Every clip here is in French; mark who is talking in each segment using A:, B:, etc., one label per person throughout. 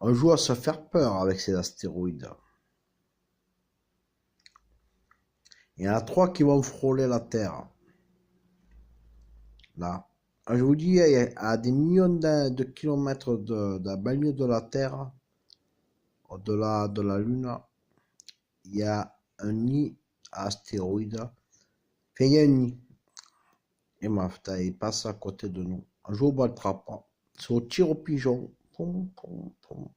A: On joue à se faire peur avec ces astéroïdes. Il y en a 3 qui vont frôler la Terre. Là. Je vous dis, à des millions de kilomètres de la banlieue de la Terre, au-delà de la Lune, il y a un nid à astéroïdes. Enfin, il y a un nid. Et il passe à côté de nous. Un jour, on ne battra pas. C'est au tir au pigeon. Poum, poum, poum.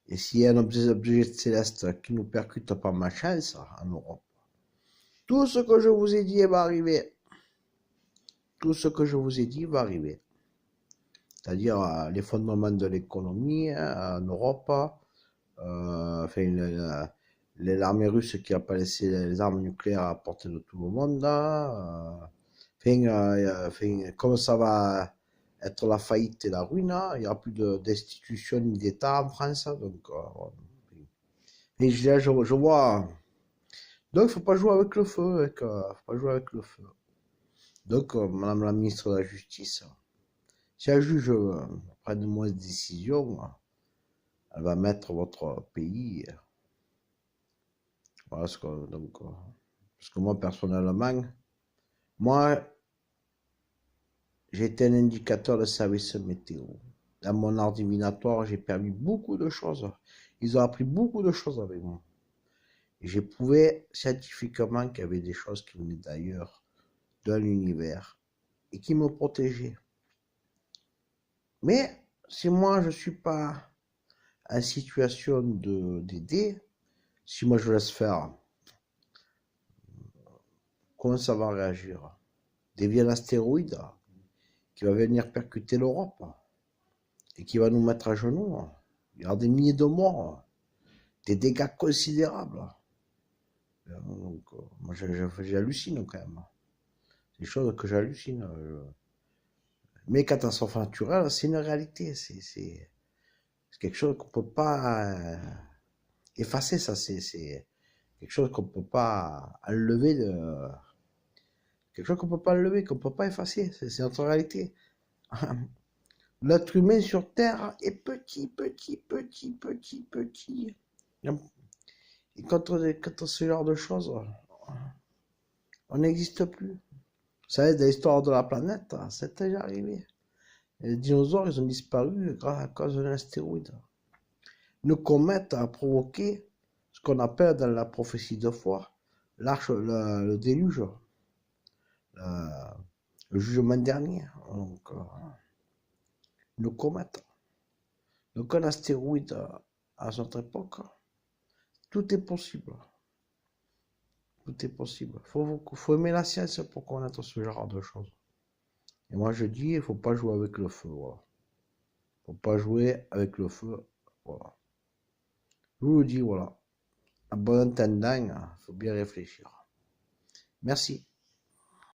A: Et s'il y a un objet céleste qui nous percute pas ma chance en Europe, tout ce que je vous ai dit va arriver. Tout ce que je vous ai dit va arriver. C'est-à-dire l'effondrement de l'économie en Europe, enfin, l'armée russe qui n'a pas laissé les armes nucléaires à portée de tout le monde, comme ça va être la faillite et la ruine, il n'y aura plus d'institutions ni d'État en France, donc et je vois. Donc il ne faut pas jouer avec le feu, faut pas jouer avec le feu. Donc Madame la ministre de la Justice, si un juge prend de mauvaises décisions, elle va mettre votre pays. Voilà ce que, donc, parce que moi personnellement, moi j'ai été un indicateur de service météo. Dans mon art divinatoire, j'ai permis beaucoup de choses. Ils ont appris beaucoup de choses avec moi. Et j'ai prouvé scientifiquement qu'il y avait des choses qui venaient d'ailleurs, de l'univers, et qui me protégeaient. Mais si moi je ne suis pas en situation d'aider, si moi je laisse faire, comment ça va réagir? Des astéroïdes qui va venir percuter l'Europe et qui va nous mettre à genoux. Il y aura des milliers de morts, des dégâts considérables. Donc, moi j'hallucine quand même. C'est des choses que j'hallucine. Mais catastrophe naturelle, c'est une réalité. C'est quelque chose qu'on peut pas effacer. Ça, c'est quelque chose qu'on peut pas enlever quelque chose qu'on peut pas enlever, qu'on peut pas effacer. C'est notre réalité. L'être humain sur Terre est petit, petit, petit, petit, petit. Et quand ce genre de choses, on n'existe plus. Vous savez, dans l'histoire de la planète, c'est déjà arrivé. Les dinosaures, ils ont disparu à cause d'un astéroïde. Une comète a provoqué ce qu'on appelle dans la prophétie de foi le déluge, le jugement dernier. Donc, une comète. Donc, un astéroïde à notre époque, tout est possible. Tout est possible. Faut aimer la science pour connaître ce genre de choses. Et moi, je dis, il ne faut pas jouer avec le feu. Voilà. Faut pas jouer avec le feu. Voilà. Je vous le dis, voilà. À bon entendant, il faut bien réfléchir. Merci.